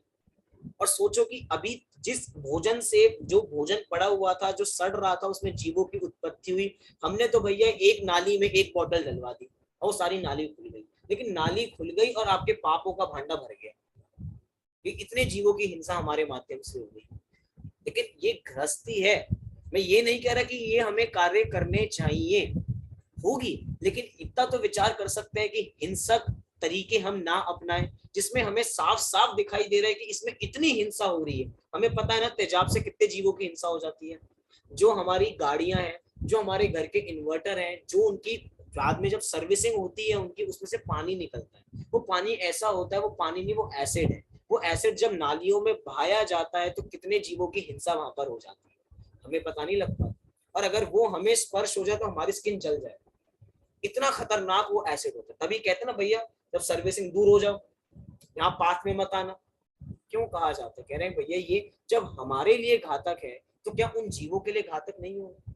और सोचो कि अभी जिस भोजन से जो भोजन पड़ा हुआ था, जो सड़ रहा था, उसमें जीवों की उत्पत्ति हुई। हमने तो भैया एक नाली में एक बॉटल डलवा दी और सारी नाली खुल गई। लेकिन नाली खुल गई और आपके पापों का भांडा भर गया। ये इतने जीवों की हिंसा हमारे माध्यम से हो गई। लेकिन ये गृहस्थी है। मैं ये नहीं कह रहा कि ये हमें कार्य करने चाहिए, होगी, लेकिन इतना तो विचार कर सकते हैं कि हिंसक तरीके हम ना अपनाएं, जिसमें हमें साफ साफ दिखाई दे रहा है कि इसमें इतनी हिंसा हो रही है। हमें पता है ना तेजाब से कितने जीवों की हिंसा हो जाती है। जो हमारी गाड़ियां हैं, जो हमारे घर के इन्वर्टर हैं, जो उनकी बाद में जब सर्विसिंग होती है उनकी, उसमें से पानी निकलता है। वो पानी ऐसा होता है, वो पानी नहीं, वो एसिड है। वो एसिड जब नालियों में बहाया जाता है तो कितने जीवों की हिंसा वहां पर हो जाती है, हमें पता नहीं लगता। और अगर वो हमें स्पर्श हो जाए तो हमारी स्किन जल जाए, इतना खतरनाक वो एसिड होता है। तभी कहते हैं ना भैया जब सर्विसिंग दूर हो जाओ, यहाँ पास में मत आना। क्यों कहा जाता है? कह रहे हैं भैया ये जब हमारे लिए घातक है तो क्या उन जीवों के लिए घातक नहीं होगा?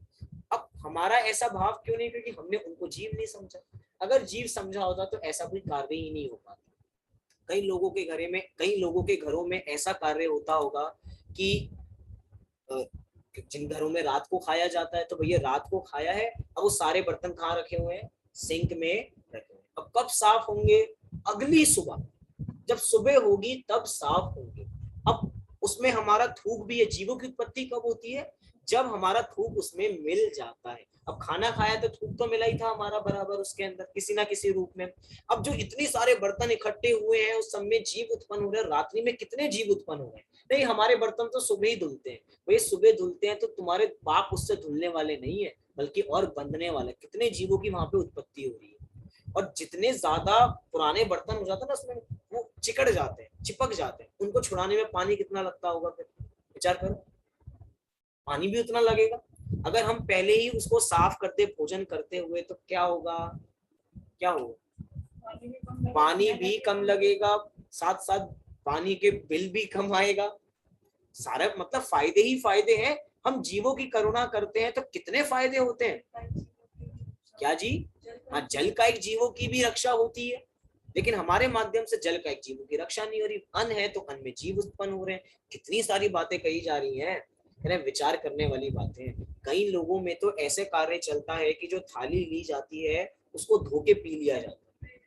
अब हमारा ऐसा भाव क्यों नहीं? क्योंकि हमने उनको जीव नहीं समझा। अगर जीव समझा होता तो ऐसा कोई कार्य ही नहीं हो पाता। कई लोगों के घरों में ऐसा कार्य होता होगा कि जिन घरों में रात को खाया जाता है तो भैया रात को खाया है, अब वो सारे बर्तन कहाँ रखे हुए हैं, सिंक में रखे हुए हैं। अब कब साफ होंगे, अगली सुबह, जब सुबह होगी तब साफ होंगे। अब उसमें हमारा थूक भी है, जीवों की उत्पत्ति कब होती है, जब हमारा थूक उसमें मिल जाता है। अब खाना खाया तो थूक तो मिला ही था हमारा बराबर उसके अंदर किसी ना किसी रूप में। अब जो इतनी सारे बर्तन इकट्ठे हुए हैं उस सब में जीव उत्पन्न हो रहे हैं, रात्रि में कितने जीव उत्पन्न हो रहे हैं। नहीं, हमारे बर्तन तो सुबह ही धुलते हैं, वही सुबह धुलते हैं तो तुम्हारे पाप उससे धुलने वाले नहीं है, बल्कि और बंधने वाले। कितने जीवों की वहां पे उत्पत्ति हो रही है। और जितने ज्यादा पुराने बर्तन हो जाते हैं ना उसमें, वो चिकड़ जाते हैं, चिपक जाते हैं, उनको छुड़ाने में पानी कितना लगता होगा, फिर विचार करो, पानी भी उतना लगेगा। अगर हम पहले ही उसको साफ करते भोजन करते हुए तो क्या होगा, क्या होगा, पानी भी कम लगेगा, साथ साथ पानी के बिल भी कम आएगा। सारा मतलब फायदे ही फायदे हैं। हम जीवों की करुणा करते हैं तो कितने फायदे होते हैं। क्या जी, हाँ, जल का एक जीवों की भी रक्षा होती है, लेकिन हमारे माध्यम से जल का एक जीवों की रक्षा नहीं हो रही। अन्न है तो अन्न में जीव उत्पन्न हो रहे हैं। कितनी सारी बातें कही जा रही हैं, है ना, विचार करने वाली बातें हैं। कई लोगों में तो ऐसे कार्य चलता है कि जो थाली ली जाती है उसको धो के पी लिया जाता है।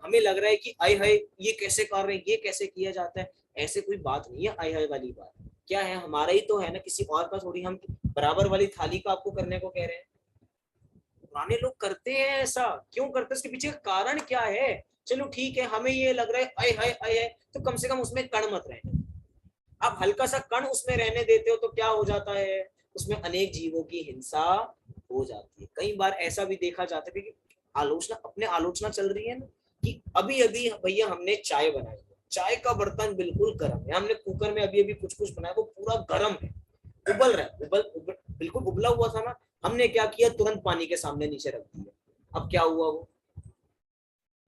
हमें लग रहा है कि आय हाय ये कैसे कार्य, ये कैसे किया जाता है। ऐसे कोई बात नहीं है आय हाय वाली बात। क्या है, हमारा ही तो है ना, किसी और का थोड़ी। हम बराबर वाली थाली का आपको करने को कह रहे हैं। पुराने लोग करते हैं ऐसा, क्यों करते हैं, इसके पीछे का कारण क्या है। चलो ठीक है, हमें ये लग रहा है आय हाय आय है, तो कम से कम उसमें कण मत रहने। आप हल्का सा कण उसमें रहने देते हो तो क्या हो जाता है, उसमें अनेक जीवों की हिंसा हो जाती है। कई बार ऐसा भी देखा जाता है कि आलोचना, अपने आलोचना चल रही है ना, कि अभी अभी भैया हमने चाय बनाई, चाय का बर्तन बिल्कुल गर्म है, हमने कुकर में अभी अभी कुछ कुछ बनाया, वो पूरा गर्म है, उबल रहा है, बिल्कुल उबला हुआ था ना, हमने क्या किया, तुरंत पानी के सामने नीचे रख दिया। अब क्या हुआ, वो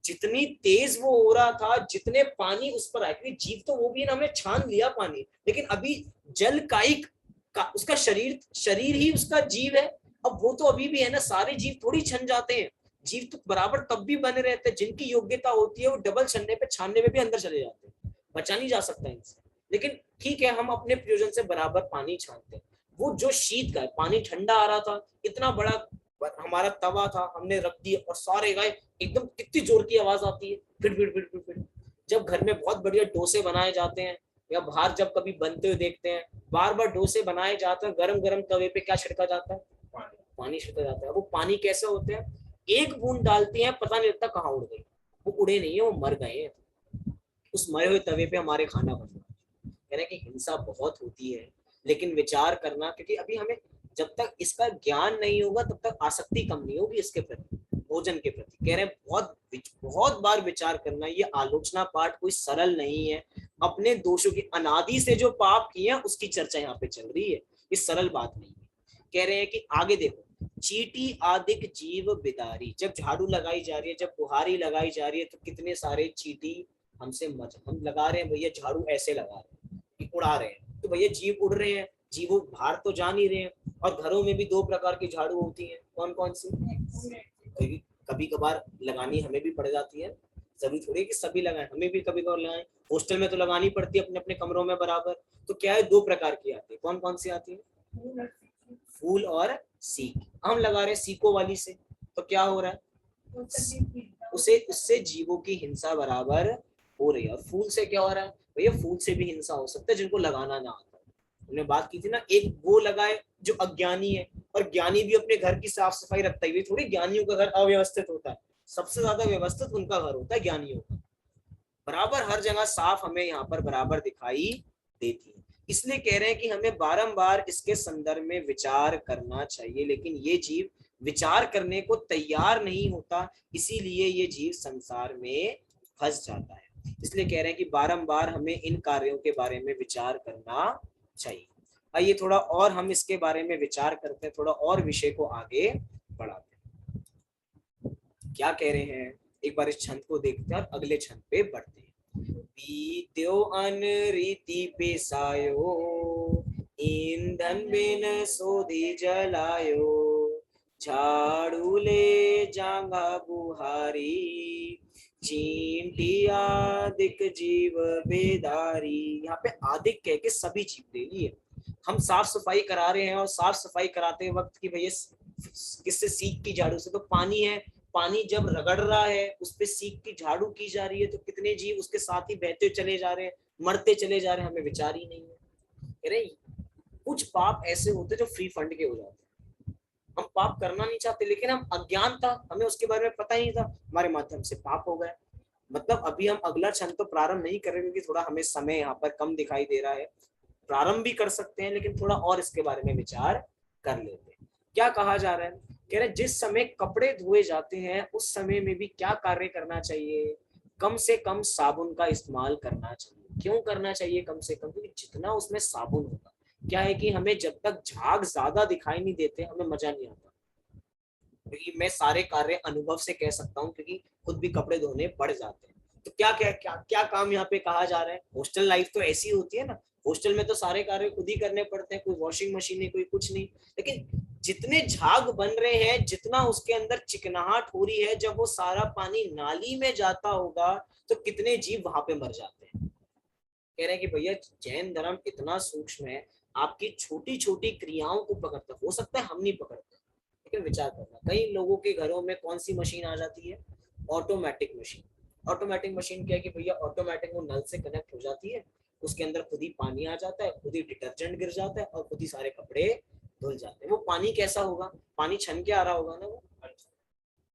जितनी तेज वो हो रहा था, जितने पानी उस पर आए, क्योंकि जीव तो वो भी है ना, हमने छान लिया पानी, लेकिन अभी जल कायिक का उसका शरीर शरीर ही उसका जीव है। अब वो तो अभी भी है ना, सारे जीव थोड़ी छन जाते हैं। जीव तो बराबर तब भी बने रहते हैं, जिनकी योग्यता होती है वो डबल छनने पे, छानने में भी अंदर चले जाते हैं, बचा नहीं जा सकता इनसे। लेकिन ठीक है, हम अपने प्रयोजन से बराबर पानी छानते हैं। वो जो शीत का है, पानी ठंडा आ रहा था, इतना बड़ा हमारा तवा था, हमने रख दिया और सारे गाय, एकदम कितनी जोर की आवाज आती है, फिर फिर फिर फिर फिर। जब घर में बहुत बढ़िया डोसे बनाए जाते हैं, या बाहर जब कभी बनते हुए देखते हैं, बार बार डोसे बनाए जाते हैं, गरम गरम तवे पे क्या छिड़का जाता है, पानी छिड़का जाता है। वो पानी कैसे होते हैं, एक बूंद डालती है, पता नहीं लगता कहाँ उड़ गई। वो उड़े नहीं है, वो मर गए हैं, उस मरे हुए तवे पे हमारे खाना बन रहा है। कह रहे कि हिंसा बहुत होती है, लेकिन विचार करना, क्योंकि अभी हमें जब तक इसका ज्ञान नहीं होगा तब तक आसक्ति कम नहीं होगी इसके प्रति, भोजन के प्रति। कह रहे बहुत बहुत बार विचार करना, ये आलोचना पाठ कोई सरल नहीं है। अपने दोषों की, अनादि से जो पाप किए हैं उसकी चर्चा यहाँ पे चल रही है, ये सरल बात नहीं है। कह रहे हैं कि आगे देखो, चीटी आदिक जीव बिदारी, जब झाड़ू लगाई जा रही है, जब बुहारी लगाई जा रही है, तो कितने सारे चीटी हमसे मत, हम लगा रहे हैं भैया झाड़ू, ऐसे लगा रहे हैं कि उड़ा रहे हैं, तो भैया जीव उड़ रहे हैं, जीवों बाहर तो जा नहीं रहे हैं। और घरों में भी दो प्रकार की झाड़ू होती है, कौन कौन सी, कभी कभी कभार लगानी हमें भी पड़ जाती है, जरूरी थोड़ी कि सभी लगाएं, हमें भी कभी कभार लगाएं। हॉस्टल में तो लगानी पड़ती है अपने अपने कमरों में बराबर। तो क्या है, दो प्रकार की आती है, कौन कौन सी आती है, फूल और सीख। हम लगा रहे सीखों वाली से, तो क्या हो रहा है, उसे उससे जीवों की हिंसा बराबर हो रही है। और फूल से क्या हो रहा है, भैया फूल से भी हिंसा हो सकता है जिनको लगाना ना आता है। हमने बात की थी ना, एक वो लगाए जो अज्ञानी है, और ज्ञानी भी अपने घर की साफ सफाई रखता है, थोड़ी ज्ञानियों का घर अव्यवस्थित होता है। सबसे ज्यादा व्यवस्थित उनका घर होता है, ज्ञानियों का। बराबर हर जगह साफ हमें यहाँ पर बराबर दिखाई देती है। इसलिए कह रहे हैं कि हमें बारंबार इसके संदर्भ में विचार करना चाहिए, लेकिन ये जीव विचार करने को तैयार नहीं होता, इसीलिए ये जीव संसार में फंस जाता है। इसलिए कह रहे हैं कि बारंबार हमें इन कार्यों के बारे में विचार करना चाहिए। आइए थोड़ा और हम इसके बारे में विचार करते हैं, थोड़ा और विषय को आगे बढ़ाते हैं। क्या कह रहे हैं, एक बार इस छंद को देखते हैं और अगले छंद पे बढ़ते हैं। पीत्यो अनरीति पेशायो, ईंधन बिन सोधी जलायो, झाड़ू ले जांगा बुहारी, चींटी आदिक जीव बेदारी। यहाँ पे आदिक कह के सभी जीव ले लिए। हम साफ सफाई करा रहे हैं और साफ सफाई कराते वक्त की भैया किससे, सीख की झाड़ू से, तो पानी है, पानी जब रगड़ रहा है उस पे सीख की झाड़ू की जा रही है, तो कितने जीव उसके साथ ही बहते चले जा रहे हैं, मरते चले जा रहे हैं, हमें विचार ही नहीं है। अरे कुछ पाप ऐसे होते जो फ्री फंड के हो जाते हैं, हम पाप करना नहीं चाहते लेकिन हम अज्ञान था, हमें उसके बारे में पता ही नहीं था, हमारे माध्यम से पाप हो गए। मतलब अभी हम अगला छंद तो प्रारंभ नहीं करेंगे क्योंकि थोड़ा हमें समय यहाँ पर कम दिखाई दे रहा है। प्रारंभ भी कर सकते हैं लेकिन थोड़ा और इसके बारे में विचार कर लेते हैं। क्या कहा जा रहा है, कह रहे जिस समय कपड़े धोए जाते हैं उस समय में भी क्या कार्य करना चाहिए, कम से कम साबुन का इस्तेमाल करना चाहिए। क्यों करना चाहिए कम से कम, क्योंकि जितना उसमें साबुन होगा, क्या है कि हमें जब तक झाग ज्यादा दिखाई नहीं देते हमें मजा नहीं आता। क्योंकि मैं सारे कार्य अनुभव से कह सकता हूँ क्योंकि खुद भी कपड़े धोने पड़ जाते हैं। तो क्या क्या क्या क्या काम यहाँ पे कहा जा रहा है, हॉस्टल लाइफ तो ऐसी होती है ना, हॉस्टल में तो सारे कार्य खुद ही करने पड़ते हैं, कोई वॉशिंग मशीन नहीं, कोई कुछ नहीं। लेकिन जितने झाग बन रहे हैं, जितना उसके अंदर चिकनाहट हो रही है, जब वो सारा पानी नाली में जाता होगा तो कितने जीव वहां पे मर जाते हैं। कह रहे हैं कि भैया जैन धर्म इतना सूक्ष्म है, आपकी छोटी छोटी क्रियाओं को पकड़ता, हो सकता है हम नहीं पकड़ते लेकिन विचार करना, कई लोगों के घरों में कौन सी मशीन आ जाती है, ऑटोमेटिक मशीन। ऑटोमेटिक मशीन क्या है कि भैया ऑटोमेटिक वो नल से कनेक्ट हो जाती है, उसके अंदर खुद ही पानी आ जाता है, खुद ही डिटर्जेंट गिर जाता है और खुद ही सारे कपड़े धुल जाते हैं। वो पानी कैसा होगा, पानी छन के आ रहा होगा ना, वो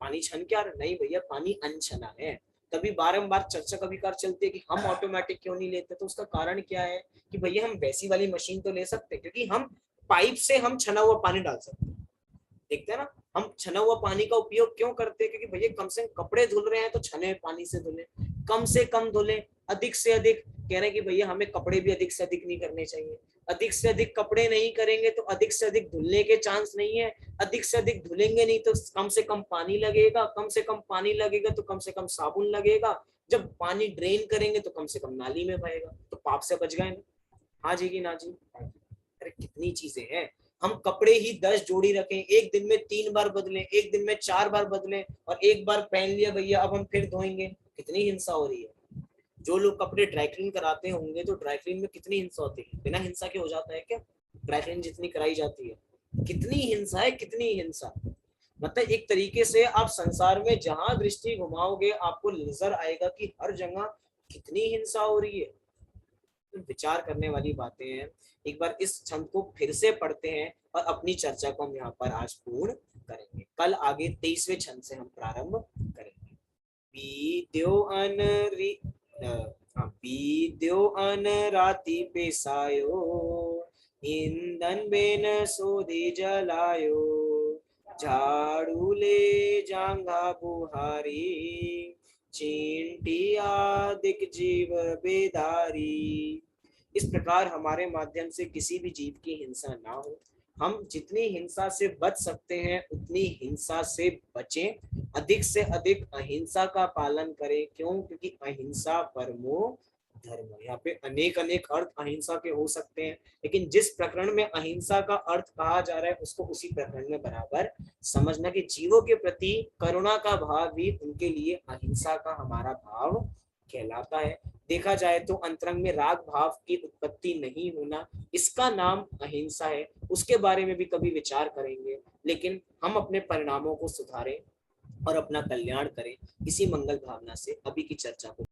पानी छन के आ रहा नहीं भैया, पानी अनछना है। तभी बारंबार चर्चा कभी कार चलती है कि हम ऑटोमेटिक क्यों नहीं लेते, तो उसका कारण क्या है कि भैया हम वैसी वाली मशीन तो ले सकते हैं क्योंकि हम पाइप से हम छना हुआ पानी डाल सकते हैं। देखते हैं ना, हम छना हुआ पानी का उपयोग क्यों करते हैं, क्योंकि भैया कम से कम कपड़े धुल रहे हैं तो छने पानी से धुले, कम से कम धुले, अधिक से अधिक। कह रहे हैं कि भैया हमें कपड़े भी अधिक से अधिक नहीं करने चाहिए, अधिक से अधिक कपड़े नहीं करेंगे तो अधिक से अधिक धुलने के चांस नहीं है, अधिक से अधिक धुलेंगे नहीं तो कम से कम पानी लगेगा, कम से कम पानी लगेगा तो कम से कम साबुन लगेगा, जब पानी ड्रेन करेंगे तो कम से कम नाली में बहेगा, तो पाप से बच गए ना। हाँ जी कि ना जी। अरे कितनी चीजें हैं, हम कपड़े ही 10 जोड़ी रखें, एक दिन में 3 बार बदलें, एक दिन में 4 बार बदलें और एक बार पहन लिया भैया अब हम फिर धोएंगे, कितनी हिंसा हो रही है। जो लोग कपड़े ड्राई क्लीन कराते होंगे तो ड्राई क्लीन में कितनी हिंसा होती है, बिना हिंसा के हो जाता है क्या ड्राई क्लीन जितनी कराई जाती है, कितनी हिंसा है, कितनी हिंसा। मतलब एक तरीके से आप संसार में जहां दृष्टि घुमाओगे आपको नजर आएगा कि हर जगह कितनी हिंसा हो रही है। विचार करने वाली बातें हैं। एक बार इस छंद को फिर से पढ़ते हैं और अपनी चर्चा को हम यहाँ पर आज पूर्ण करेंगे। कल आगे 23वें छंद से हम प्रारंभ करेंगे। बीत्यो अन री बीत्यो अन राति पेसायो, ईंधन बेन सोधी जलायो, झाड़ू ले जांघा बुहारी, चींटी आदिक जीव बेदारी। इस प्रकार हमारे माध्यम से किसी भी जीव की हिंसा ना हो, हम जितनी हिंसा से बच सकते हैं उतनी हिंसा से बचें, अधिक से अधिक अहिंसा का पालन करें। क्यों, क्योंकि अहिंसा परमो धर्म। यहाँ पे अनेक अनेक अर्थ अहिंसा के हो सकते हैं लेकिन जिस प्रकरण में अहिंसा का अर्थ कहा जा रहा है उसको उसी प्रकरण में बराबर समझना कि जीवों के प्रति करुणा का भाव भी उनके लिए अहिंसा का हमारा भाव कहलाता है। देखा जाए तो अंतरंग में राग भाव की उत्पत्ति नहीं होना, इसका नाम अहिंसा है। उसके बारे में भी कभी विचार करेंगे, लेकिन हम अपने परिणामों को सुधारें और अपना कल्याण करें, इसी मंगल भावना से अभी की चर्चा को